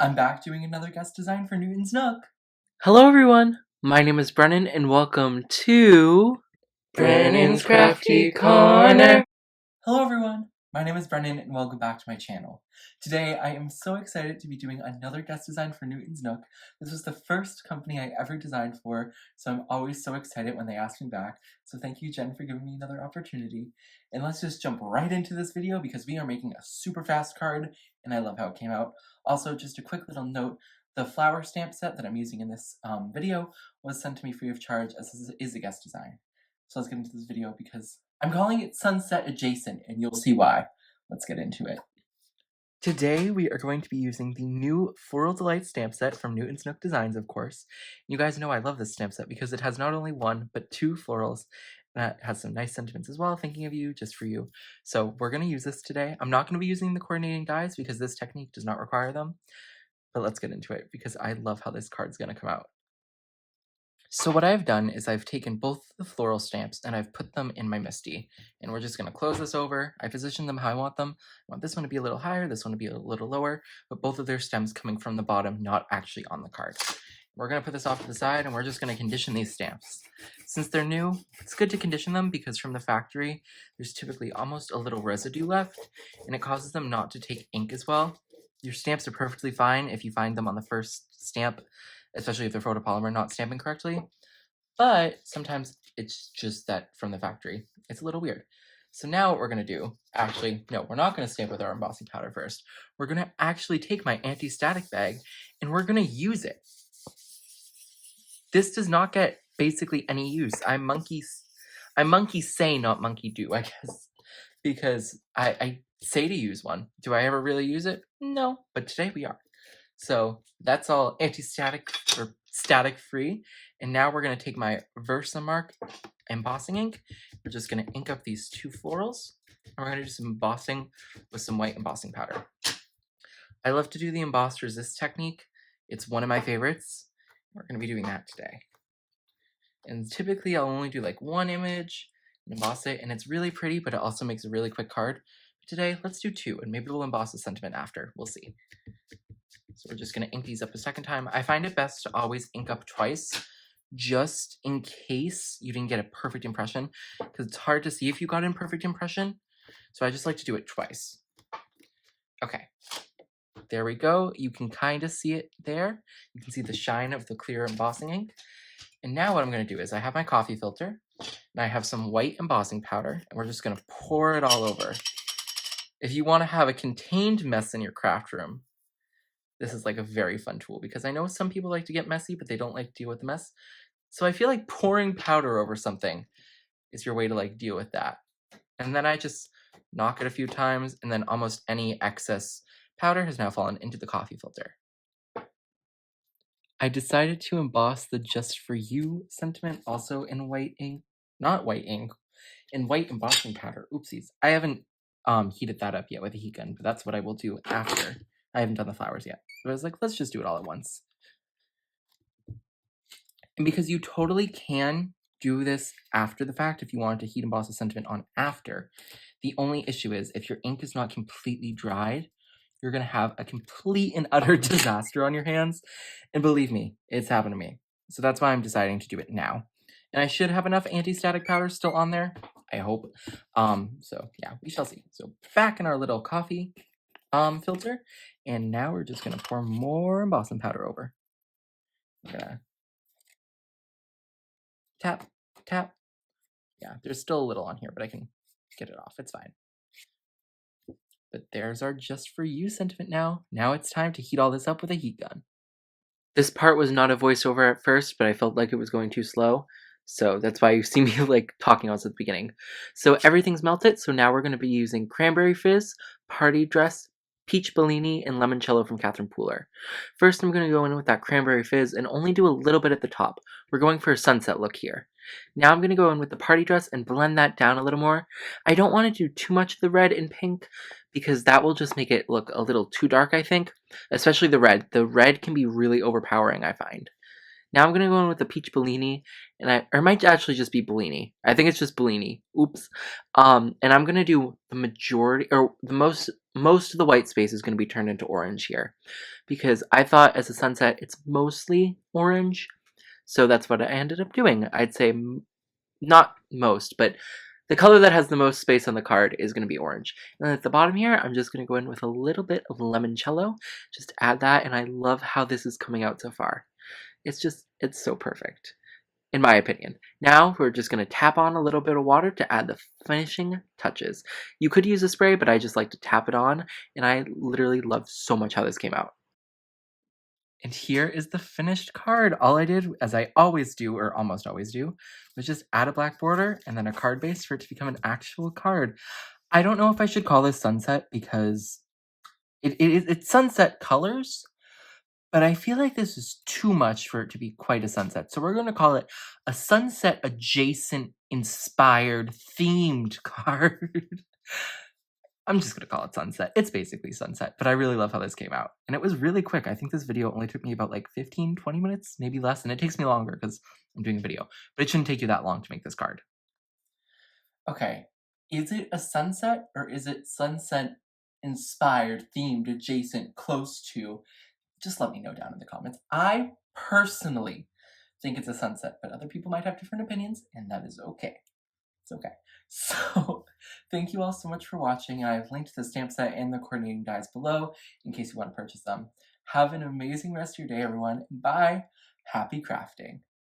I'm back doing another guest design for Newton's Nook. Hello everyone, my name is Brennan and welcome to Brennan's Crafty Corner. Hello everyone, my name is Brennan and welcome back to my channel. Today I am so excited to be doing another guest design for Newton's Nook. This was the first company I ever designed for, so I'm always so excited when they ask me back. So thank you, Jen, for giving me another opportunity. And let's just jump right into this video because we are making a super fast card and I love how it came out. Also, just a quick little note, the flower stamp set that I'm using in this video was sent to me free of charge as this is a guest design. So let's get into this video because I'm calling it Sunset Adjacent and you'll see why. Let's get into it. Today we are going to be using the new Floral Delight stamp set from Newton's Nook Designs, of course. You guys know I love this stamp set because it has not only one, but two florals. That has some nice sentiments as well, thinking of you, just for you. So we're going to use this today. I'm not going to be using the coordinating dies because this technique does not require them. But let's get into it because I love how this card's going to come out. So what I've done is I've taken both the floral stamps and I've put them in my MISTI. And we're just going to close this over. I position them how I want them. I want this one to be a little higher, this one to be a little lower, but both of their stems coming from the bottom, not actually on the card. We're going to put this off to the side and we're just going to condition these stamps. Since they're new, it's good to condition them because from the factory, there's typically almost a little residue left and it causes them not to take ink as well. Your stamps are perfectly fine if you find them on the first stamp, especially if they're photopolymer not stamping correctly. But sometimes it's just that from the factory, it's a little weird. So now what we're going to do, actually, no, we're not going to stamp with our embossing powder first. We're going to actually take my anti-static bag and we're going to use it. This does not get basically any use. I monkey say, not monkey do, I guess, because I say to use one. Do I ever really use it? No, but today we are. So that's all anti-static or static free. And now we're going to take my Versamark embossing ink. We're just going to ink up these two florals. And we're going to do some embossing with some white embossing powder. I love to do the emboss resist technique. It's one of my favorites. We're going to be doing that today. And typically I'll only do like one image and emboss it. And it's really pretty, but it also makes a really quick card. But today, let's do two. And maybe we'll emboss the sentiment after. We'll see. So we're just going to ink these up a second time. I find it best to always ink up twice, just in case you didn't get a perfect impression, because it's hard to see if you got an perfect impression. So I just like to do it twice. Okay, there we go. You can kind of see it there. You can see the shine of the clear embossing ink. And now what I'm going to do is I have my coffee filter, and I have some white embossing powder, and we're just going to pour it all over. If you want to have a contained mess in your craft room, this is like a very fun tool because I know some people like to get messy, but they don't like to deal with the mess. So I feel like pouring powder over something is your way to like deal with that. And then I just knock it a few times and then almost any excess powder has now fallen into the coffee filter. I decided to emboss the Just For You sentiment also in white ink, not white ink, in white embossing powder. Oopsies. I haven't heated that up yet with a heat gun, but that's what I will do after. I haven't done the flowers yet. But I was like, let's just do it all at once. And because you totally can do this after the fact if you wanted to heat emboss a sentiment on after, the only issue is if your ink is not completely dried, you're going to have a complete and utter disaster on your hands. And believe me, it's happened to me. So that's why I'm deciding to do it now. And I should have enough anti-static powder still on there, I hope. So yeah, we shall see. So back in our little coffee filter, and now we're just going to pour more embossing powder over. We're going to tap, tap. Yeah, there's still a little on here, but I can get it off. It's fine. But there's our Just For You sentiment now. Now it's time to heat all this up with a heat gun. This part was not a voiceover at first, but I felt like it was going too slow. So that's why you see me like talking also at the beginning. So everything's melted. So now we're going to be using Cranberry Fizz, Party Dress, Peach Bellini, and Limoncello from Catherine Pooler. First, I'm going to go in with that Cranberry Fizz and only do a little bit at the top. We're going for a sunset look here. Now I'm going to go in with the Party Dress and blend that down a little more. I don't want to do too much of the red and pink because that will just make it look a little too dark, I think. Especially the red. The red can be really overpowering, I find. Now I'm going to go in with the Peach Bellini, or it might actually just be Bellini. I think it's just Bellini. Oops. And I'm going to do the majority, or the most most of the white space is going to be turned into orange here, because I thought as a sunset it's mostly orange, so that's what I ended up doing. I'd say not most, but the color that has the most space on the card is going to be orange. And then at the bottom here, I'm just going to go in with a little bit of limoncello, just add that, and I love how this is coming out so far. It's so perfect, in my opinion. Now we're just going to tap on a little bit of water to add the finishing touches. You could use a spray, but I just like to tap it on, and I literally love so much how this came out. And here is the finished card. All I did, as I always do, or almost always do, was just add a black border and then a card base for it to become an actual card. I don't know if I should call this sunset because it's sunset colors, but I feel like this is too much for it to be quite a sunset. So we're going to call it a sunset adjacent inspired themed card. I'm just going to call it sunset. It's basically sunset, but I really love how this came out. And it was really quick. I think this video only took me about like 15, 20 minutes, maybe less. And it takes me longer because I'm doing a video, but it shouldn't take you that long to make this card. Okay, is it a sunset or is it sunset inspired, themed, adjacent, close to? Just let me know down in the comments. I personally think it's a sunset, but other people might have different opinions, and that is okay. It's okay. So, thank you all so much for watching. I've linked the stamp set and the coordinating dies below in case you want to purchase them. Have an amazing rest of your day, everyone. Bye. Happy crafting.